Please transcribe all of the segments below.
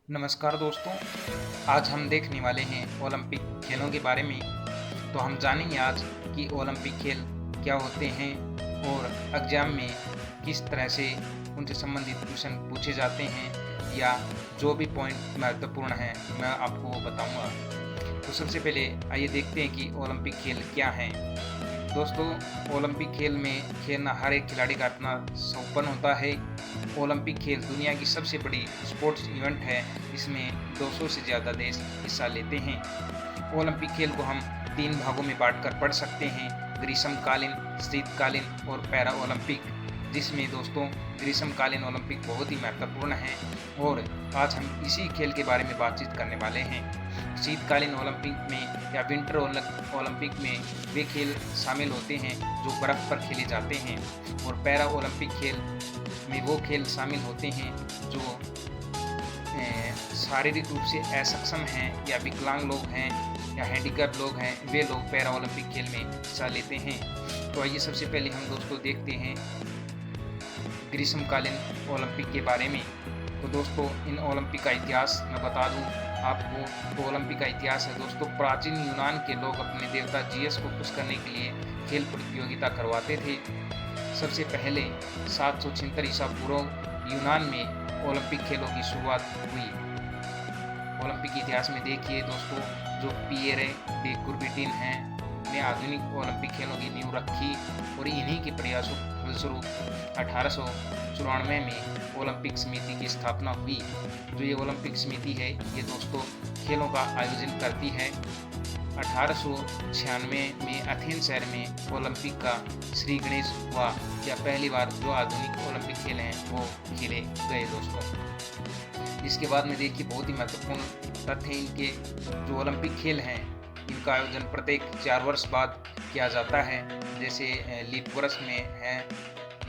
नमस्कार दोस्तों, आज हम देखने वाले हैं ओलंपिक खेलों के बारे में। तो हम जानेंगे आज कि ओलंपिक खेल क्या होते हैं और एग्ज़ाम में किस तरह से उनसे संबंधित क्वेश्चन पूछे जाते हैं या जो भी पॉइंट महत्वपूर्ण हैं मैं आपको वो बताऊंगा। तो सबसे पहले आइए देखते हैं कि ओलंपिक खेल क्या हैं। दोस्तों, ओलंपिक खेल में खेलना हर एक खिलाड़ी का अपना सौंपन होता है। ओलंपिक खेल दुनिया की सबसे बड़ी स्पोर्ट्स इवेंट है। इसमें 200 से ज़्यादा देश हिस्सा लेते हैं। ओलंपिक खेल को हम 3 भागों में बांटकर पढ़ सकते हैं: ग्रीष्मकालीन, शीतकालीन और पैरा ओलंपिक। जिसमें दोस्तों ग्रीष्मकालीन ओलंपिक बहुत ही महत्वपूर्ण है और आज हम इसी खेल के बारे में बातचीत करने वाले हैं। शीतकालीन ओलंपिक में या विंटर ओलंपिक में वे खेल शामिल होते हैं जो बर्फ़ पर खेले जाते हैं और पैरा ओलंपिक खेल में वो खेल शामिल होते हैं जो शारीरिक रूप से असक्षम हैं या विकलांग लोग हैं या हैंडीकैप लोग हैं, वे लोग पैरा ओलंपिक खेल में हिस्सा लेते हैं। तो आइए सबसे पहले हम दोस्तों देखते हैं ग्रीष्मकालीन ओलंपिक के बारे में। तो दोस्तों इन ओलंपिक का इतिहास मैं बता दूं आपको। तो ओलंपिक का इतिहास है दोस्तों, प्राचीन यूनान के लोग अपने देवता जीएस को खुश करने के लिए खेल प्रतियोगिता करवाते थे। सबसे पहले 776 ईसा पूर्व यूनान में ओलंपिक खेलों की शुरुआत हुई। ओलंपिक के इतिहास में देखिए दोस्तों, जो पिएरे डे कुर्बिटिन हैं ने आधुनिक ओलंपिक खेलों की नींव रखी और इन्हीं के प्रयासों फलस्वरूप 1894 में ओलंपिक समिति की स्थापना हुई। जो ये ओलंपिक समिति है ये दोस्तों खेलों का आयोजन करती है। 1896 में एथेंस शहर में ओलंपिक का श्री गणेश हुआ या पहली बार जो आधुनिक ओलंपिक खेल हैं वो खेले गए दोस्तों। इसके बाद में देखिए बहुत ही महत्वपूर्ण तथ्य इनके जो ओलंपिक खेल हैं इनका आयोजन प्रत्येक 4 वर्ष बाद किया जाता है। जैसे लीप वर्ष में है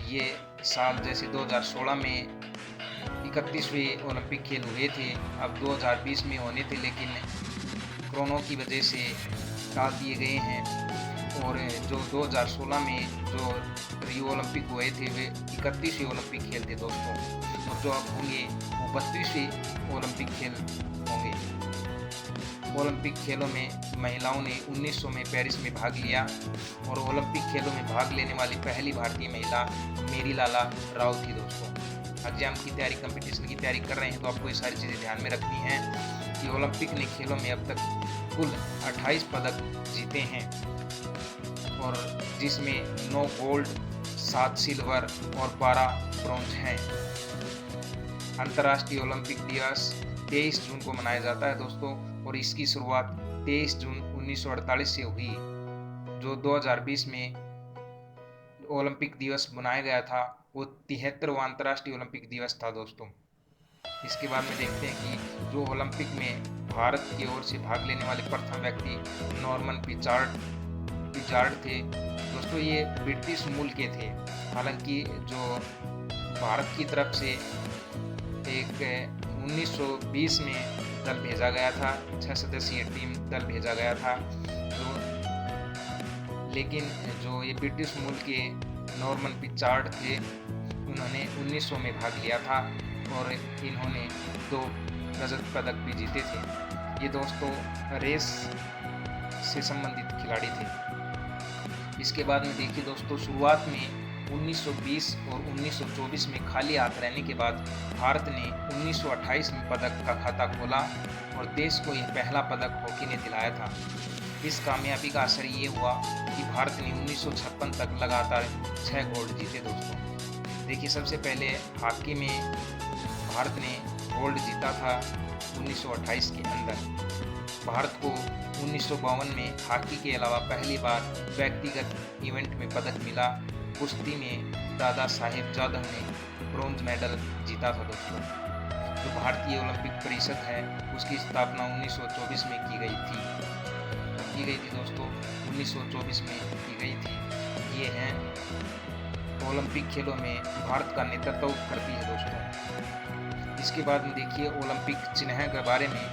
ये साल, जैसे 2016 में 31वें ओलंपिक खेल हुए थे, अब 2020 में होने थे लेकिन कोरोना की वजह से टाल दिए गए हैं। और जो 2016 में जो रियो ओलंपिक हुए थे वे 31वें ओलंपिक खेल थे दोस्तों, और जो अब होंगे वो 32वें ओलंपिक खेल होंगे। ओलंपिक खेलों में महिलाओं ने 1900 में पेरिस में भाग लिया और ओलंपिक खेलों में भाग लेने वाली पहली भारतीय महिला मेरी लाला राव थी दोस्तों। एग्जाम की तैयारी, कंपटीशन की तैयारी कर रहे हैं तो आपको ये सारी चीज़ें ध्यान में रखनी हैं कि ओलंपिक ने खेलों में अब तक कुल 28 पदक जीते हैं और जिसमें 9 गोल्ड, 7 सिल्वर और 12 ब्रॉन्ज हैं। अंतर्राष्ट्रीय ओलंपिक दिवस 23 जून को मनाया जाता है दोस्तों और इसकी शुरुआत 23 जून 1948 से हुई। जो 2020 में ओलंपिक दिवस मनाया गया था वो 73वां अंतर्राष्ट्रीय ओलंपिक दिवस था दोस्तों। इसके बाद में देखते हैं कि जो ओलंपिक में भारत की ओर से भाग लेने वाले प्रथम व्यक्ति नॉर्मन पिचार्ड थे दोस्तों। ये ब्रिटिश मूल के थे। हालांकि जो भारत की तरफ से एक 1920 में दल भेजा गया था, 6 सदस्यीय टीम दल भेजा गया था। तो लेकिन जो ये ब्रिटिश मूल के नॉर्मन पिचार्ड थे उन्होंने 1900 में भाग लिया था और इन्होंने 2 रजत पदक भी जीते थे। ये दोस्तों रेस से संबंधित खिलाड़ी थे। इसके बाद में देखिए दोस्तों, शुरुआत में 1920 और 1924 में खाली हाथ रहने के बाद भारत ने 1928 में पदक का खाता खोला और देश को यह पहला पदक हॉकी ने दिलाया था। इस कामयाबी का असर ये हुआ कि भारत ने 1956 तक लगातार 6 गोल्ड जीते दोस्तों। देखिए सबसे पहले हॉकी में भारत ने गोल्ड जीता था 1928 के अंदर। भारत को 1952 में हॉकी के अलावा पहली बार व्यक्तिगत इवेंट में पदक मिला। कुश्ती में दादा साहेब जाधव ने ब्रॉन्ज मेडल जीता था दोस्तों। जो भारतीय ओलंपिक परिषद है उसकी स्थापना 1924 में की गई थी दोस्तों, 1924 में की गई थी। ये हैं ओलंपिक खेलों में भारत का नेतृत्व करती है दोस्तों। इसके बाद में देखिए ओलंपिक चिन्ह के बारे में।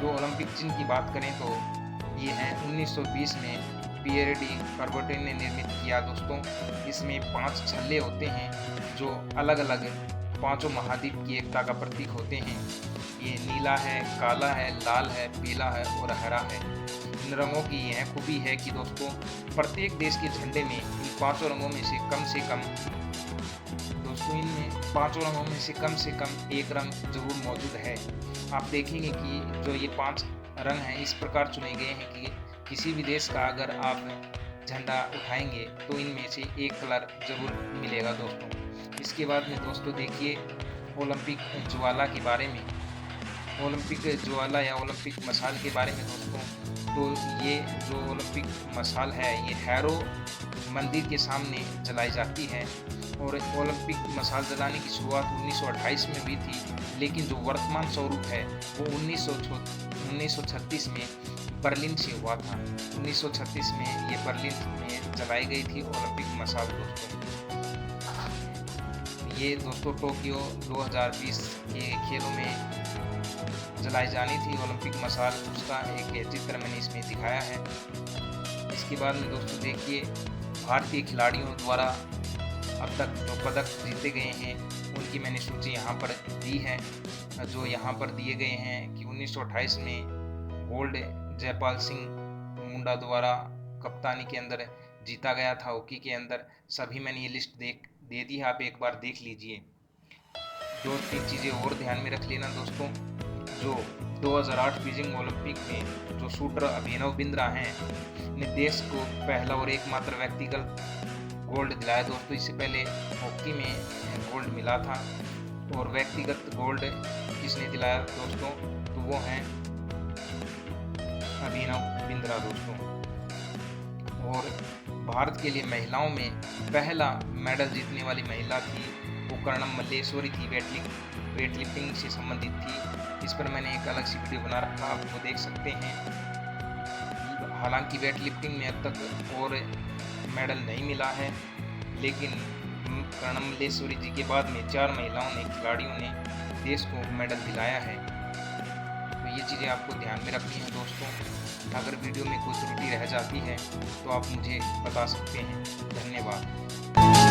जो ओलंपिक चिन्ह की बात करें तो ये हैं 1920 में पियर डी कुर्बिटिन ने निर्मित किया दोस्तों। इसमें 5 छल्ले होते हैं जो अलग अलग 5 महाद्वीप की एकता का प्रतीक होते हैं। ये नीला नीला है, काला है, लाल है, पीला है और हरा है। इन रंगों की यह खूबी है कि दोस्तों प्रत्येक देश के झंडे में इन पांचों रंगों में से कम इनमें पांचों रंगों में से कम एक रंग जरूर मौजूद है। आप देखेंगे कि जो ये 5 रंग हैं इस प्रकार चुने गए हैं कि किसी भी देश का अगर आप झंडा उठाएंगे तो इनमें से एक कलर जरूर मिलेगा दोस्तों। इसके बाद में दोस्तों देखिए ओलंपिक ज्वाला के बारे में, ओलंपिक ज्वाला या ओलंपिक मशाल के बारे में दोस्तों। तो ये जो ओलंपिक मशाल है ये हैरो मंदिर के सामने जलाई जाती है और ओलंपिक मशाल जलाने की शुरुआत 1928 में हुई थी, लेकिन जो वर्तमान स्वरूप है वो 1936 में बर्लिन से हुआ था। 1936 में ये बर्लिन में जलाई गई थी ओलंपिक मशाल दोस्तों। ये दोस्तों टोक्यो 2020 के खेलों में जलाई जानी थी ओलंपिक मशाल, उसका एक चित्र मैंने इसमें दिखाया है। इसके बाद में दोस्तों देखिए भारतीय खिलाड़ियों द्वारा अब तक जो पदक जीते गए हैं उनकी मैंने सूची यहाँ पर दी है। जो यहाँ पर दिए गए हैं कि 1928 में गोल्ड जयपाल सिंह मुंडा द्वारा कप्तानी के अंदर जीता गया था हॉकी के अंदर। सभी मैंने ये लिस्ट दे दी है, आप एक बार देख लीजिए। 2-3 चीज़ें और ध्यान में रख लेना दोस्तों। जो 2008 बीजिंग ओलंपिक में जो शूटर अभिनव बिंद्रा हैं ने देश को पहला और एकमात्र व्यक्तिगत गोल्ड दिलाया दोस्तों। इससे पहले हॉकी में गोल्ड मिला था और व्यक्तिगत गोल्ड किसने दिलाया दोस्तों, तो वो हैं अभिनव बिंद्रा दोस्तों। और भारत के लिए महिलाओं में पहला मेडल जीतने वाली महिला थी वो कर्णम मल्लेश्वरी थी, वेट लिफ्टिंग से संबंधित थी। इस पर मैंने एक अलग सी वीडियो बना रखा, आप वो देख सकते हैं। हालांकि वेट लिफ्टिंग में अब तक और मेडल नहीं मिला है, लेकिन कर्णम मल्लेश्वरी जी के बाद में 4 महिलाओं ने खिलाड़ियों ने देश को मेडल दिलाया है। तो ये चीज़ें आपको ध्यान में रखनी है दोस्तों। अगर वीडियो में कोई त्रुटि रह जाती है तो आप मुझे बता सकते हैं। धन्यवाद।